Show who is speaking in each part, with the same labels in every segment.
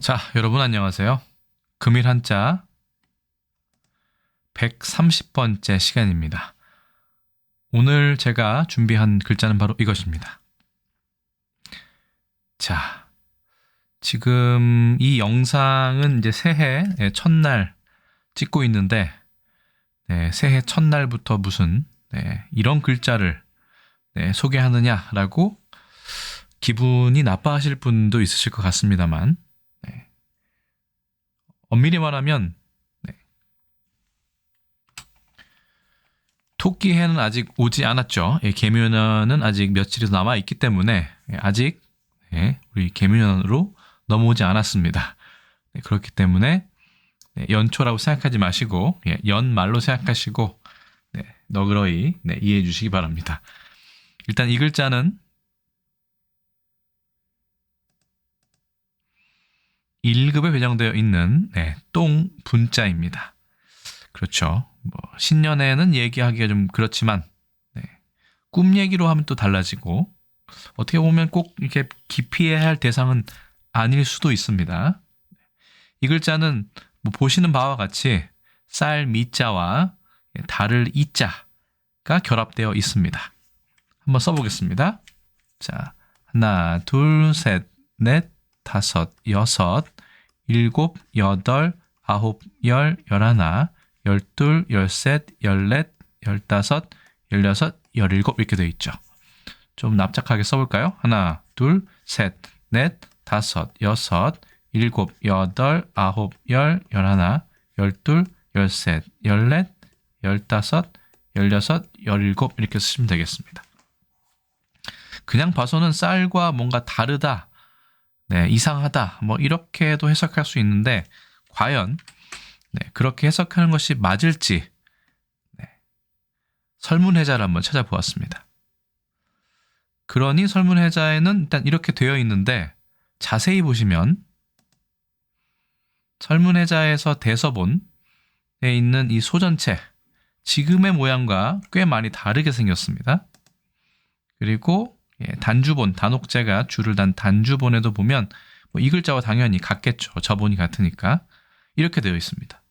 Speaker 1: 자, 여러분 안녕하세요. 금일 한자 130번째 시간입니다. 오늘 제가 준비한 글자는 바로 이것입니다. 자, 지금 이 영상은 이제 새해 첫날 찍고 있는데 새해 첫날부터 무슨 이런 글자를 소개하느냐라고 기분이 나빠하실 분도 있으실 것 같습니다만 엄밀히 말하면 토끼해는 아직 오지 않았죠. 개묘년은 아직 며칠이 더 남아있기 때문에 아직 우리 개묘년으로 넘어오지 않았습니다. 그렇기 때문에 연초라고 생각하지 마시고 연말로 생각하시고 너그러이 이해해 주시기 바랍니다. 일단 이 글자는 1급에 배정되어 있는 똥분자입니다. 그렇죠. 신년에는 얘기하기가 좀 그렇지만 꿈 얘기로 하면 또 달라지고 어떻게 보면 꼭 이렇게 기피해야 할 대상은 아닐 수도 있습니다. 이 글자는 보시는 바와 같이 쌀 미자와 달을 이자가 결합되어 있습니다. 한번 써보겠습니다. 자, 하나, 둘, 셋, 넷, 다섯, 여섯, 일곱, 여덟, 아홉, 열, 열하나, 열둘, 열셋, 열넷, 열다섯, 열여섯, 열일곱 이렇게 되어 있죠. 좀 납작하게 써볼까요? 하나, 둘, 셋, 넷, 다섯, 여섯, 일곱, 여덟, 아홉, 열, 열하나, 열둘, 열셋, 열넷, 열다섯, 열여섯, 열일곱 이렇게 쓰시면 되겠습니다. 그냥 봐서는 쌀과 뭔가 다르다, 이상하다, 이렇게도 해석할 수 있는데 과연 그렇게 해석하는 것이 맞을지 설문해자를 한번 찾아보았습니다. 그러니 설문해자에는 일단 이렇게 되어 있는데 자세히 보시면 설문해자에서 대서본에 있는 이 소전체 지금의 모양과 꽤 많이 다르게 생겼습니다. 그리고 단주본, 단옥제가 줄을 단 단주본에도 보면 이 글자와 당연히 같겠죠. 저본이 같으니까 이렇게 되어 있습니다.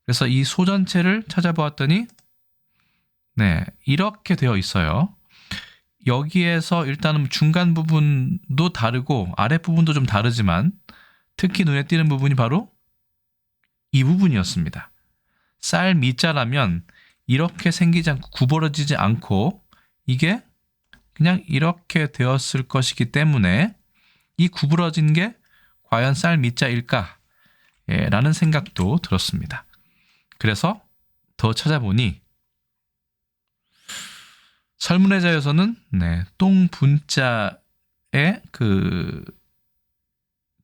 Speaker 1: 그래서 이 소전체를 찾아보았더니 이렇게 되어 있어요. 여기에서 일단은 중간 부분도 다르고 아랫부분도 좀 다르지만 특히 눈에 띄는 부분이 바로 이 부분이었습니다. 쌀 미자라면 이렇게 생기지 않고 구부러지지 않고 이게 그냥 이렇게 되었을 것이기 때문에 이 구부러진 게 과연 쌀 미자일까? 라는 생각도 들었습니다. 그래서 더 찾아보니 설문해자에서는 똥분자에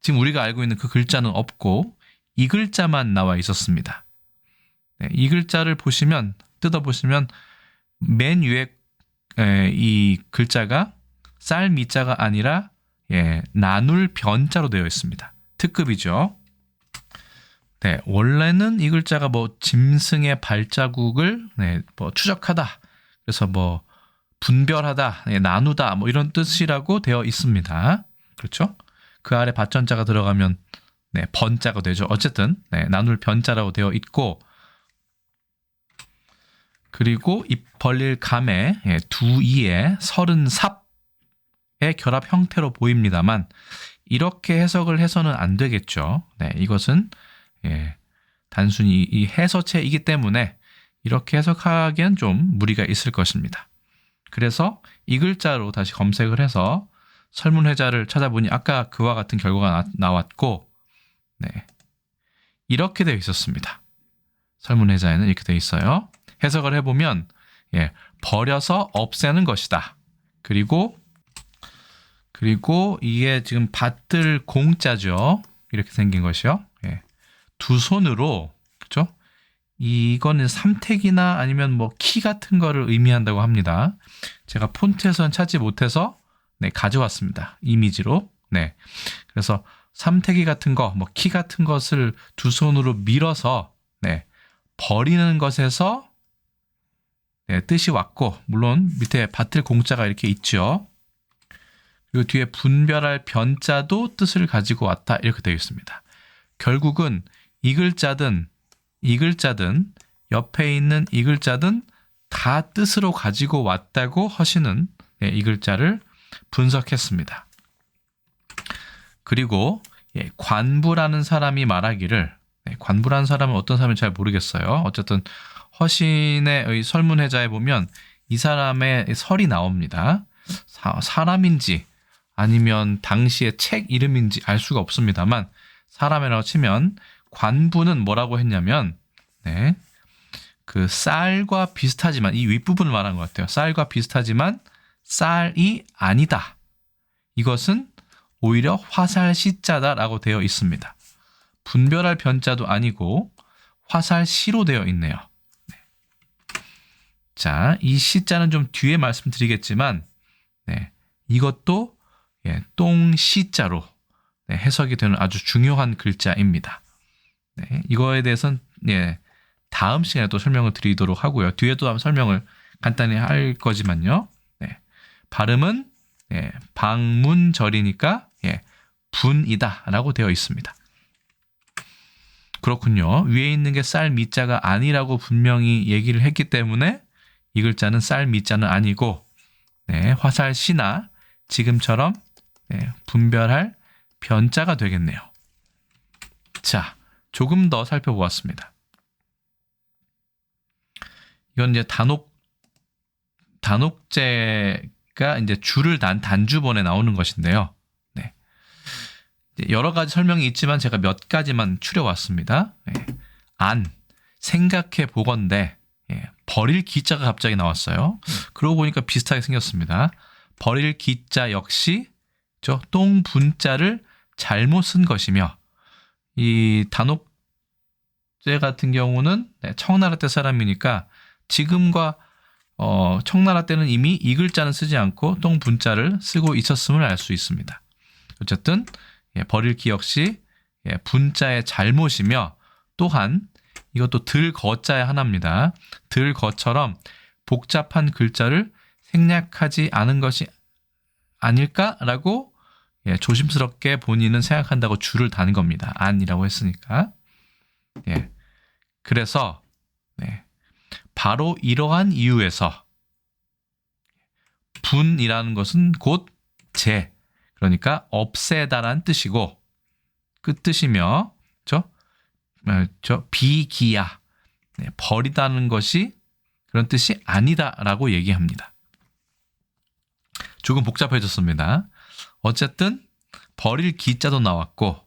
Speaker 1: 지금 우리가 알고 있는 그 글자는 없고 이 글자만 나와 있었습니다. 이 글자를 보시면 뜯어보시면 맨 위에 이 글자가 쌀 미자가 아니라 나눌 변자로 되어 있습니다. 특급이죠. 원래는 이 글자가 짐승의 발자국을 추적하다. 그래서 분별하다, 나누다 이런 뜻이라고 되어 있습니다. 그렇죠? 그 아래 받전자가 들어가면 번자가 되죠. 어쨌든 나눌 변자라고 되어 있고 그리고 입 벌릴 감에 두 이에 서른 삽의 결합 형태로 보입니다만 이렇게 해석을 해서는 안 되겠죠. 이것은 단순히 이 해서체이기 때문에 이렇게 해석하기엔 좀 무리가 있을 것입니다. 그래서 이 글자로 다시 검색을 해서 설문해자를 찾아보니 아까 그와 같은 결과가 나왔고 이렇게 되어 있었습니다. 설문해자에는 이렇게 되어 있어요. 해석을 해보면 버려서 없애는 것이다. 그리고 이게 지금 밭들 공자죠. 이렇게 생긴 것이요. 두 손으로 그렇죠? 이거는 삼택이나 아니면 키 같은 거를 의미한다고 합니다. 제가 폰트에서는 찾지 못해서 가져왔습니다. 이미지로. 그래서 삼택이 같은 거, 키 같은 것을 두 손으로 밀어서 버리는 것에서 뜻이 왔고 물론 밑에 밭을 공자가 이렇게 있죠. 그리고 뒤에 분별할 변자도 뜻을 가지고 왔다 이렇게 되어 있습니다. 결국은 이 글자든 옆에 있는 이 글자든 다 뜻으로 가지고 왔다고 허시는 이 글자를 분석했습니다. 그리고 관부라는 사람이 말하기를, 관부라는 사람은 어떤 사람인지 잘 모르겠어요. 어쨌든 허신의 설문회자에 보면 이 사람의 설이 나옵니다. 사람인지 아니면 당시의 책 이름인지 알 수가 없습니다만 사람이라고 치면 관부는 뭐라고 했냐면 그 쌀과 비슷하지만, 이 윗부분을 말한 것 같아요. 쌀과 비슷하지만 쌀이 아니다. 이것은 오히려 화살시자다라고 되어 있습니다. 분별할 변자도 아니고 화살시로 되어 있네요. 자, 이 시자는 좀 뒤에 말씀드리겠지만 이것도 똥시자로 해석이 되는 아주 중요한 글자입니다. 이거에 대해서는 다음 시간에 또 설명을 드리도록 하고요. 뒤에도 한번 설명을 간단히 할 거지만요. 발음은 방문절이니까 분이다 라고 되어 있습니다. 그렇군요. 위에 있는 게 쌀 미자가 아니라고 분명히 얘기를 했기 때문에 이 글자는 쌀 미자는 아니고 화살시나 지금처럼 분별할 변자가 되겠네요. 자, 조금 더 살펴보았습니다. 이건 이제 단옥제가 이제 줄을 단 단주본에 나오는 것인데요. 여러 가지 설명이 있지만 제가 몇 가지만 추려왔습니다. 생각해 보건대 버릴 기자가 갑자기 나왔어요. 그러고 보니까 비슷하게 생겼습니다. 버릴 기자 역시 똥 분자를 잘못 쓴 것이며, 이 단옥제 같은 경우는 청나라 때 사람이니까 지금과 청나라 때는 이미 이 글자는 쓰지 않고 똥 분자를 쓰고 있었음을 알 수 있습니다. 어쨌든 버릴 기 역시 분자의 잘못이며, 또한 이것도 들거자의 하나입니다. 들거처럼 복잡한 글자를 생략하지 않은 것이 아닐까라고 조심스럽게 본인은 생각한다고 줄을 단 겁니다. 안이라고 했으니까. 그래서 바로 이러한 이유에서 분이라는 것은 곧 제, 그러니까 없애다란 뜻이고, 끝뜻이며 비기야, 버리다는 것이 그런 뜻이 아니다라고 얘기합니다. 조금 복잡해졌습니다. 어쨌든 버릴 기자도 나왔고,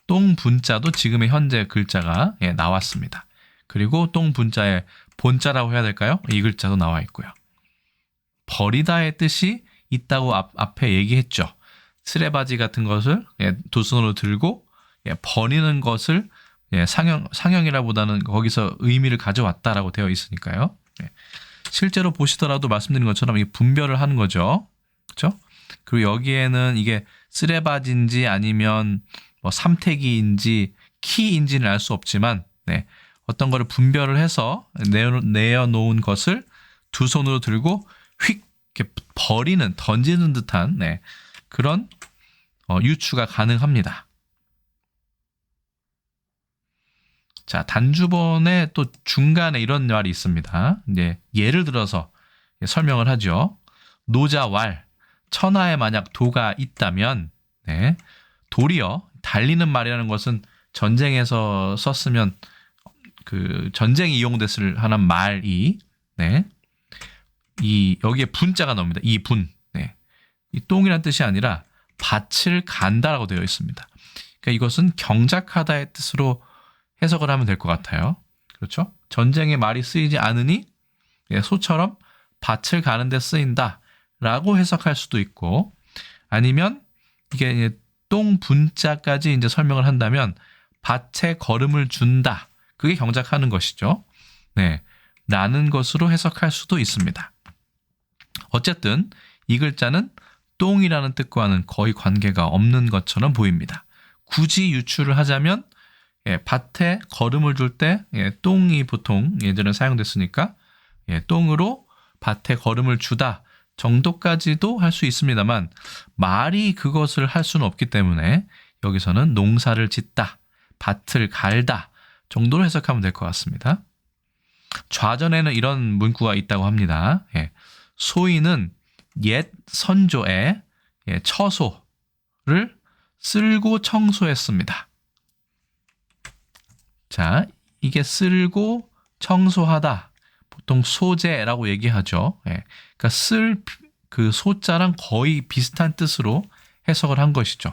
Speaker 1: 똥 분자도 지금의 현재 글자가 나왔습니다. 그리고 똥 분자의 본자라고 해야 될까요? 이 글자도 나와 있고요. 버리다의 뜻이 있다고 앞에 얘기했죠. 쓰레바지 같은 것을 두 손으로 들고 버리는 것을 상형이라보다는 거기서 의미를 가져왔다라고 되어 있으니까요. 실제로 보시더라도 말씀드린 것처럼 이 분별을 하는 거죠. 그렇죠? 그리고 여기에는 이게 쓰레바지인지 아니면 뭐 삼태기인지 키인지는 알 수 없지만 어떤 거를 분별을 해서 내어놓은 것을 두 손으로 들고 휙 이렇게 버리는, 던지는 듯한 그런 유추가 가능합니다. 자, 단주본에 또 중간에 이런 말이 있습니다. 이제 예를 들어서 설명을 하죠. 노자왈, 천하에 만약 도가 있다면, 도리어 달리는 말이라는 것은 전쟁에서 썼으면 그 전쟁에 이용됐을 하는 말이 여기에 분자가 나옵니다. 이 분, 이 똥이라는 뜻이 아니라 밭을 간다라고 되어 있습니다. 그러니까 이것은 경작하다의 뜻으로 해석을 하면 될 것 같아요. 그렇죠? 전쟁에 말이 쓰이지 않으니 소처럼 밭을 가는 데 쓰인다라고 해석할 수도 있고, 아니면 이게 똥 분자까지 이제 설명을 한다면 밭에 걸음을 준다. 그게 경작하는 것이죠. 라는 것으로 해석할 수도 있습니다. 어쨌든 이 글자는 똥이라는 뜻과는 거의 관계가 없는 것처럼 보입니다. 굳이 유추를 하자면 밭에 걸음을 줄 때 똥이 보통 예전에 사용됐으니까 똥으로 밭에 걸음을 주다 정도까지도 할 수 있습니다만 말이 그것을 할 수는 없기 때문에 여기서는 농사를 짓다, 밭을 갈다 정도로 해석하면 될 것 같습니다. 좌전에는 이런 문구가 있다고 합니다. 예. 소인은 옛 선조의 처소를 쓸고 청소했습니다. 자, 이게 쓸고 청소하다. 보통 소재라고 얘기하죠. 예. 그러니까 쓸 그 소자랑 거의 비슷한 뜻으로 해석을 한 것이죠.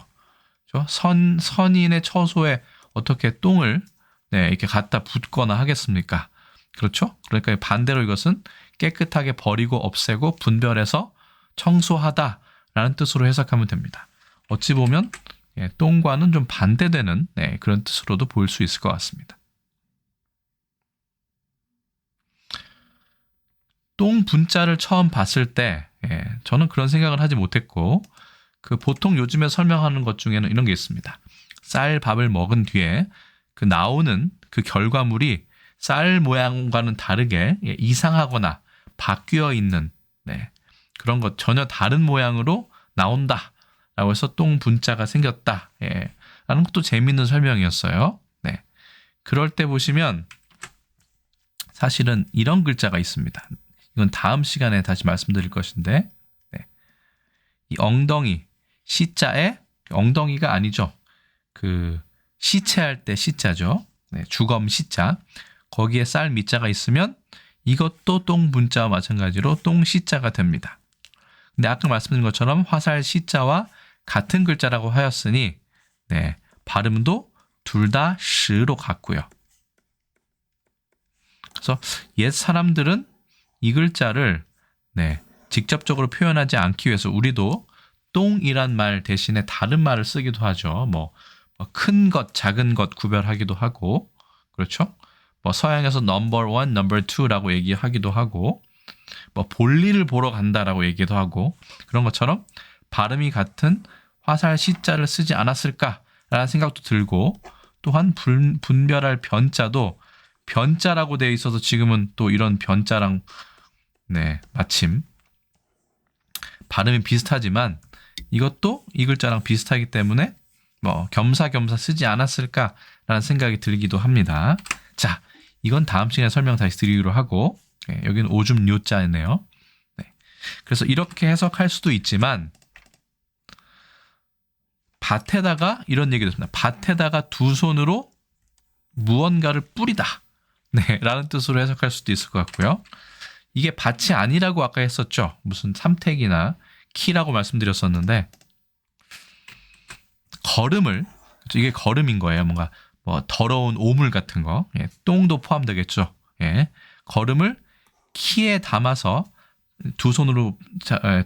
Speaker 1: 선인의 처소에 어떻게 똥을 이렇게 갖다 붓거나 하겠습니까? 그렇죠? 그러니까 반대로 이것은 깨끗하게 버리고 없애고 분별해서 청소하다라는 뜻으로 해석하면 됩니다. 어찌 보면 똥과는 좀 반대되는 그런 뜻으로도 볼 수 있을 것 같습니다. 똥 분자를 처음 봤을 때 저는 그런 생각을 하지 못했고 보통 요즘에 설명하는 것 중에는 이런 게 있습니다. 쌀 밥을 먹은 뒤에 나오는 그 결과물이 쌀 모양과는 다르게 이상하거나 바뀌어 있는 그런 것 전혀 다른 모양으로 나온다 라고 해서 똥 분자가 생겼다 라는 것도 재미있는 설명이었어요. 그럴 때 보시면 사실은 이런 글자가 있습니다. 이건 다음 시간에 다시 말씀드릴 것인데 이 엉덩이 시자에 엉덩이가 아니죠. 시체할 때 시자죠. 주검 시자. 거기에 쌀 밑자가 있으면 이것도 똥 분자와 마찬가지로 똥 시자가 됩니다. 근데 아까 말씀드린 것처럼 화살 시자와 같은 글자라고 하였으니 발음도 둘 다 시로 같고요. 그래서 옛 사람들은 이 글자를 직접적으로 표현하지 않기 위해서 우리도 똥이란 말 대신에 다른 말을 쓰기도 하죠. 큰 것, 작은 것 구별하기도 하고, 그렇죠? 서양에서 넘버 1, 넘버 2라고 얘기하기도 하고, 볼일을 보러 간다라고 얘기도 하고, 그런 것처럼 발음이 같은 화살 시자를 쓰지 않았을까라는 생각도 들고, 또한 분별할 변자도 변자라고 되어 있어서 지금은 또 이런 변자랑 마침 발음이 비슷하지만 이것도 이 글자랑 비슷하기 때문에 겸사겸사 쓰지 않았을까라는 생각이 들기도 합니다. 자, 이건 다음 시간에 설명 다시 드리기로 하고 여기는 오줌 요자네요. 그래서 이렇게 해석할 수도 있지만 밭에다가 이런 얘기도 있습니다. 밭에다가 두 손으로 무언가를 뿌리다 라는 뜻으로 해석할 수도 있을 것 같고요. 이게 밭이 아니라고 아까 했었죠. 무슨 삼택이나 키라고 말씀드렸었는데 걸음을 이게 걸음인 거예요. 뭔가 더러운 오물 같은 거 똥도 포함되겠죠. 걸음을 키에 담아서 두 손으로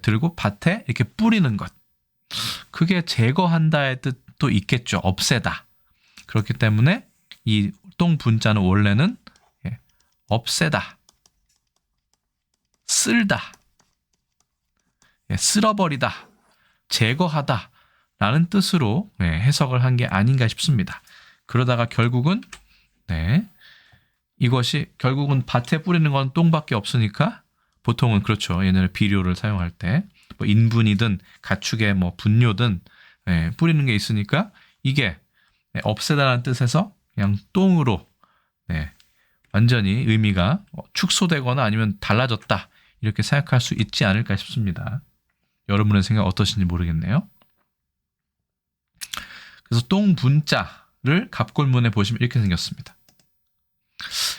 Speaker 1: 들고 밭에 이렇게 뿌리는 것. 그게 제거한다의 뜻도 있겠죠. 없애다. 그렇기 때문에 이 똥 분자는 원래는 없애다, 쓸다, 쓸어버리다, 제거하다 라는 뜻으로 해석을 한 게 아닌가 싶습니다. 그러다가 결국은 이것이 결국은 밭에 뿌리는 건 똥밖에 없으니까 보통은 그렇죠. 옛날에 비료를 사용할 때 인분이든 가축의 분뇨든 뿌리는 게 있으니까 이게 없애다라는 뜻에서 그냥 똥으로 완전히 의미가 축소되거나 아니면 달라졌다 이렇게 생각할 수 있지 않을까 싶습니다. 여러분의 생각 어떠신지 모르겠네요. 그래서 똥 분자를 갑골문에 보시면 이렇게 생겼습니다.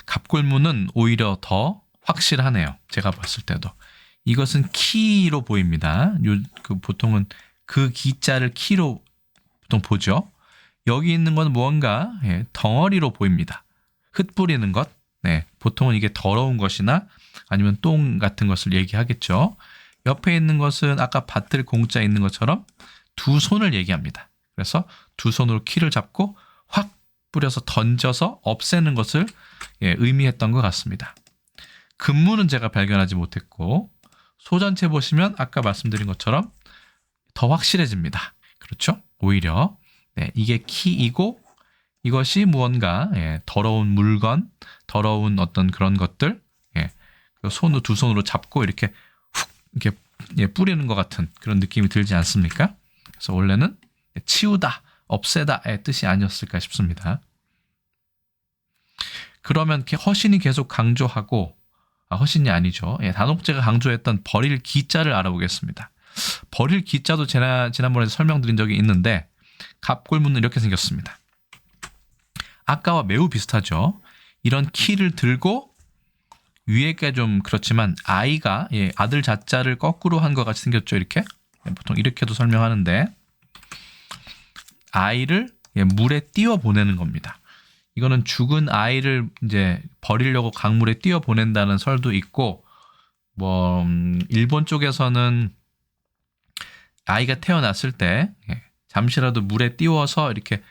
Speaker 1: 갑골문은 오히려 더 확실하네요. 제가 봤을 때도. 이것은 키로 보입니다. 보통은 그 기자를 키로 보통 보죠. 여기 있는 건 무언가 덩어리로 보입니다. 흙 뿌리는 것. 보통은 이게 더러운 것이나 아니면 똥 같은 것을 얘기하겠죠. 옆에 있는 것은 아까 밭을 공자 있는 것처럼 두 손을 얘기합니다. 그래서 두 손으로 키를 잡고 확 뿌려서 던져서 없애는 것을 의미했던 것 같습니다. 근무는 제가 발견하지 못했고 소전체 보시면 아까 말씀드린 것처럼 더 확실해집니다. 그렇죠? 오히려 이게 키이고 이것이 무언가 더러운 물건, 더러운 어떤 그런 것들 두 손으로 잡고 이렇게 훅 이렇게 뿌리는 것 같은 그런 느낌이 들지 않습니까? 그래서 원래는 치우다, 없애다의 뜻이 아니었을까 싶습니다. 그러면 허신이 계속 강조하고, 허신이 아니죠. 단옥제가 강조했던 버릴 기자를 알아보겠습니다. 버릴 기자도 지난번에 설명드린 적이 있는데 갑골문은 이렇게 생겼습니다. 아까와 매우 비슷하죠. 이런 키를 들고 위에가 좀 그렇지만 아이가 아들 자자를 거꾸로 한 것 같이 생겼죠. 이렇게 보통 이렇게도 설명하는데 아이를 물에 띄워 보내는 겁니다. 이거는 죽은 아이를 이제 버리려고 강물에 띄워 보낸다는 설도 있고, 일본 쪽에서는 아이가 태어났을 때 잠시라도 물에 띄워서 이렇게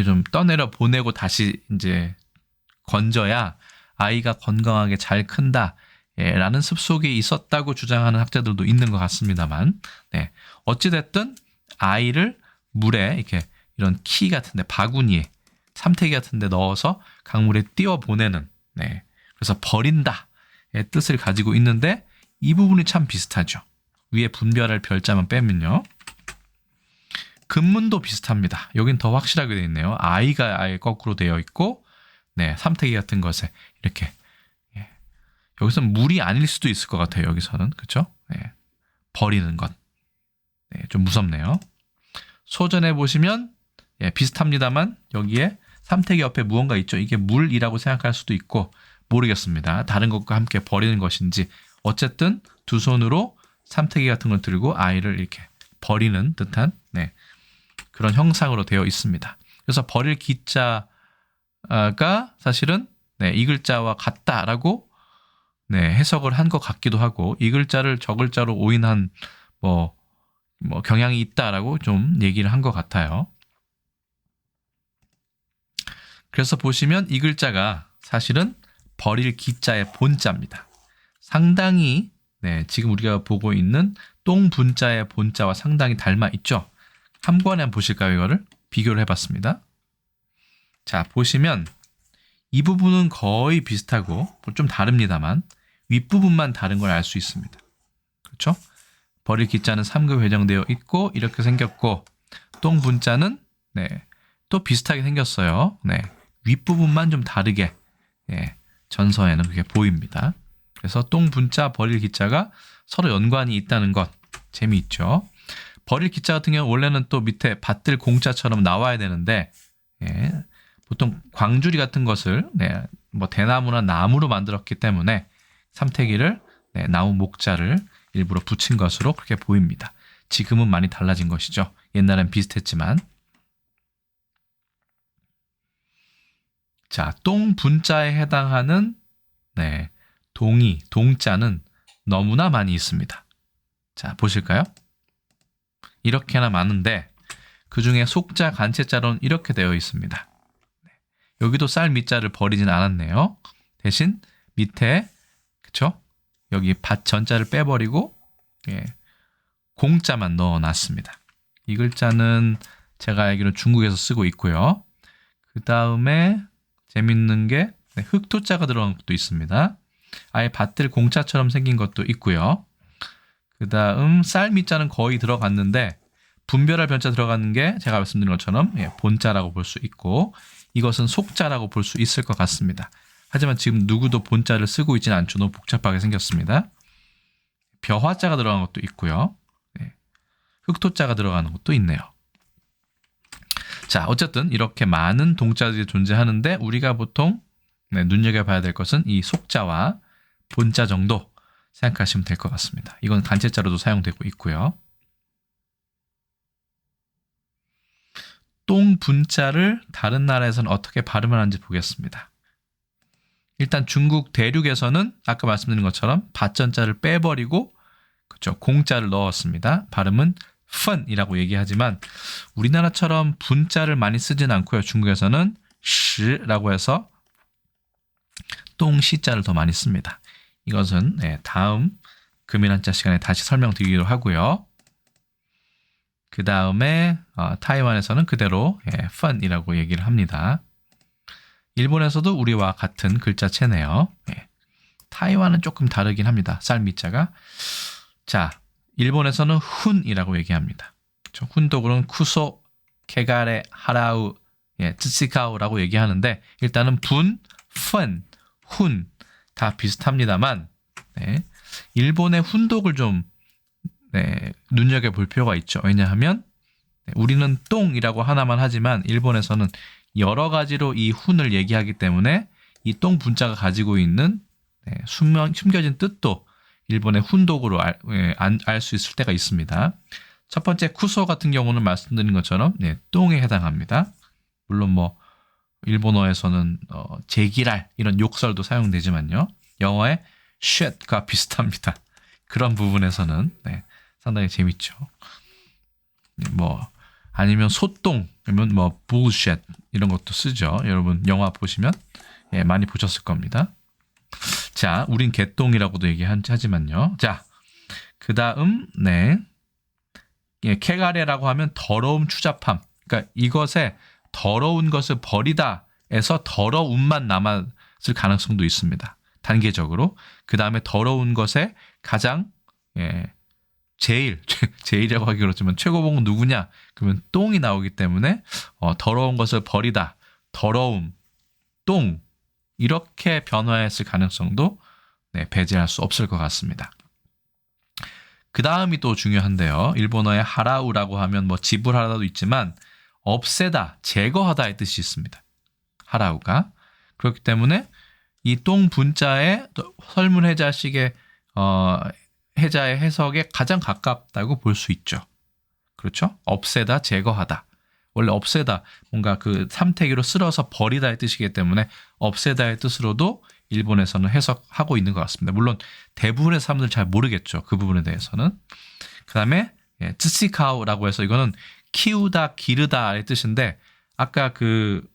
Speaker 1: 좀 떠내려 보내고 다시 이제 건져야 아이가 건강하게 잘 큰다. 라는 습속이 있었다고 주장하는 학자들도 있는 것 같습니다만, 어찌됐든 아이를 물에 이렇게 이런 키 같은데 바구니에 삼태기 같은데 넣어서 강물에 띄워 보내는, 그래서 버린다의 뜻을 가지고 있는데 이 부분이 참 비슷하죠. 위에 분별할 별자만 빼면요. 금문도 비슷합니다. 여긴 더 확실하게 되어 있네요. 아이가 아예 거꾸로 되어 있고, 삼태기 같은 것에 이렇게. 여기서는 물이 아닐 수도 있을 것 같아요. 여기서는 그렇죠? 버리는 것. 좀 무섭네요. 소전해 보시면 비슷합니다만 여기에 삼태기 옆에 무언가 있죠. 이게 물이라고 생각할 수도 있고 모르겠습니다. 다른 것과 함께 버리는 것인지 어쨌든 두 손으로 삼태기 같은 걸 들고 아이를 이렇게 버리는 듯한 그런 형상으로 되어 있습니다. 그래서 버릴 기자가 사실은 이 글자와 같다라고 해석을 한 것 같기도 하고 이 글자를 저 글자로 오인한 경향이 있다라고 좀 얘기를 한 것 같아요. 그래서 보시면 이 글자가 사실은 버릴 기자의 본자입니다. 상당히 지금 우리가 보고 있는 똥분자의 본자와 상당히 닮아 있죠. 한 번에 한번 보실까요? 이거를 비교를 해봤습니다. 자, 보시면 이 부분은 거의 비슷하고 좀 다릅니다만 윗부분만 다른 걸 알 수 있습니다. 그렇죠? 버릴 기자는 3급 회정되어 있고 이렇게 생겼고 똥분자는 또 비슷하게 생겼어요. 윗부분만 좀 다르게 전서에는 그게 보입니다. 그래서 똥분자, 버릴 기자가 서로 연관이 있다는 것 재미있죠. 버릴 기자 같은 경우는 원래는 또 밑에 받들 공자처럼 나와야 되는데 보통 광주리 같은 것을 대나무나 나무로 만들었기 때문에 삼태기를 나무 목자를 일부러 붙인 것으로 그렇게 보입니다. 지금은 많이 달라진 것이죠. 옛날엔 비슷했지만. 자, 똥분자에 해당하는 동이, 동자는 너무나 많이 있습니다. 자, 보실까요? 이렇게나 많은데 그 중에 속자, 간체자로는 이렇게 되어 있습니다. 여기도 쌀 밑자를 버리진 않았네요. 대신 밑에 그쵸? 여기 밭 전자를 빼버리고 공자만 넣어놨습니다. 이 글자는 제가 알기로 중국에서 쓰고 있고요. 그 다음에 재밌는 게 흑토자가 들어간 것도 있습니다. 아예 밭들 공자처럼 생긴 것도 있고요. 그 다음 쌀 밑자는 거의 들어갔는데 분별할 변자 들어가는 게 제가 말씀드린 것처럼 본자라고 볼 수 있고 이것은 속자라고 볼 수 있을 것 같습니다. 하지만 지금 누구도 본자를 쓰고 있지는 않죠. 너무 복잡하게 생겼습니다. 벼화자가 들어간 것도 있고요. 흑토자가 들어가는 것도 있네요. 자, 어쨌든 이렇게 많은 동자들이 존재하는데 우리가 보통 눈여겨봐야 될 것은 이 속자와 본자 정도 생각하시면 될 것 같습니다. 이건 간체자로도 사용되고 있고요. 똥분자를 다른 나라에서는 어떻게 발음을 하는지 보겠습니다. 일단 중국 대륙에서는 아까 말씀드린 것처럼 밭전자를 빼버리고 그렇죠, 공자를 넣었습니다. 발음은 펀이라고 얘기하지만 우리나라처럼 분자를 많이 쓰진 않고요. 중국에서는 시라고 해서 똥시자를 더 많이 씁니다. 이것은 다음 금일한자 시간에 다시 설명드리기로 하고요. 그 다음에 타이완에서는 그대로 펀이라고 얘기를 합니다. 일본에서도 우리와 같은 글자체네요. 타이완은 조금 다르긴 합니다. 쌀 밑자가. 자, 일본에서는 훈이라고 얘기합니다. 그렇죠? 훈독으로는 쿠소, 케가레, 하라우, 츠치카우라고 얘기하는데 일단은 분, 펀, 훈 다 비슷합니다만 네, 일본의 훈독을 좀 눈여겨볼 필요가 있죠. 왜냐하면 우리는 똥이라고 하나만 하지만 일본에서는 여러 가지로 이 훈을 얘기하기 때문에 이 똥 분자가 가지고 있는 숨겨진 뜻도 일본의 훈독으로 알 수 있을 때가 있습니다. 첫 번째 쿠소 같은 경우는 말씀드린 것처럼 똥에 해당합니다. 물론 뭐 일본어에서는 제기랄 이런 욕설도 사용되지만요. 영어의 shit과 비슷합니다. 그런 부분에서는 상당히 재밌죠. 뭐 아니면 소똥, 아니면 뭐 bullshit 이런 것도 쓰죠. 여러분 영화 보시면 많이 보셨을 겁니다. 자, 우린 개똥이라고도 얘기하지만요. 자, 그 다음 케가레라고 하면 더러움, 추잡함. 그러니까 이것에 더러운 것을 버리다에서 더러움만 남았을 가능성도 있습니다. 단계적으로. 그 다음에 더러운 것에 가장 제일이라고 하기 그렇지만 최고봉은 누구냐? 그러면 똥이 나오기 때문에 더러운 것을 버리다, 더러움, 똥 이렇게 변화했을 가능성도 배제할 수 없을 것 같습니다. 그 다음이 또 중요한데요. 일본어의 하라우라고 하면 뭐 지불하다도 있지만 없애다, 제거하다의 뜻이 있습니다. 하라우가. 그렇기 때문에 이 똥 분자의 설문해자식의 해자의 해석에 가장 가깝다고 볼 수 있죠. 그렇죠? 없애다, 제거하다. 원래 없애다, 뭔가 그 삼태기로 쓸어서 버리다의 뜻이기 때문에 없애다의 뜻으로도 일본에서는 해석하고 있는 것 같습니다. 물론 대부분의 사람들은 잘 모르겠죠. 그 부분에 대해서는. 그 다음에 츠시카우라고 해서 이거는 키우다, 기르다의 뜻인데 아까 그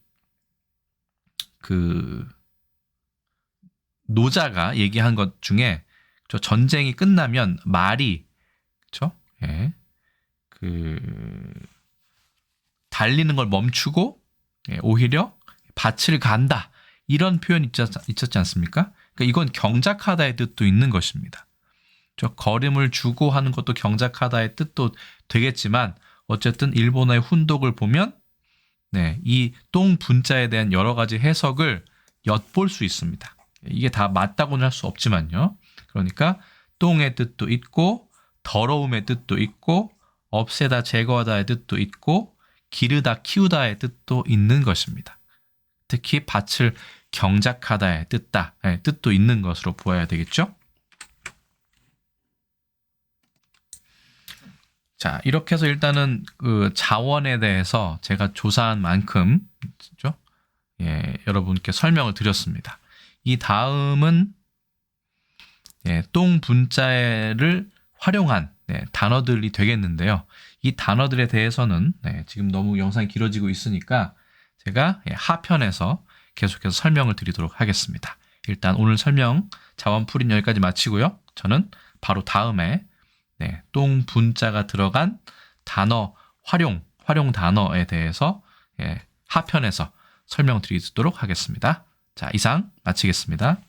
Speaker 1: 노자가 얘기한 것 중에 저 전쟁이 끝나면 말이 그렇죠? 달리는 걸 멈추고 오히려 밭을 간다. 이런 표현이 있었지 않습니까? 그러니까 이건 경작하다의 뜻도 있는 것입니다. 저 걸음을 주고 하는 것도 경작하다의 뜻도 되겠지만 어쨌든 일본어의 훈독을 보면 이 똥 분자에 대한 여러 가지 해석을 엿볼 수 있습니다. 이게 다 맞다고는 할 수 없지만요. 그러니까 똥의 뜻도 있고 더러움의 뜻도 있고 없애다, 제거하다의 뜻도 있고 기르다, 키우다의 뜻도 있는 것입니다. 특히 밭을 경작하다의 뜻도 있는 것으로 보아야 되겠죠. 자, 이렇게 해서 일단은 그 자원에 대해서 제가 조사한 만큼 그렇죠? 여러분께 설명을 드렸습니다. 이 다음은 똥 분자를 활용한 단어들이 되겠는데요. 이 단어들에 대해서는 지금 너무 영상이 길어지고 있으니까 제가 하편에서 계속해서 설명을 드리도록 하겠습니다. 일단 오늘 설명 자원풀이는 여기까지 마치고요. 저는 바로 다음에 똥 분자가 들어간 단어 활용 단어에 대해서 하편에서 설명드리도록 하겠습니다. 자, 이상 마치겠습니다.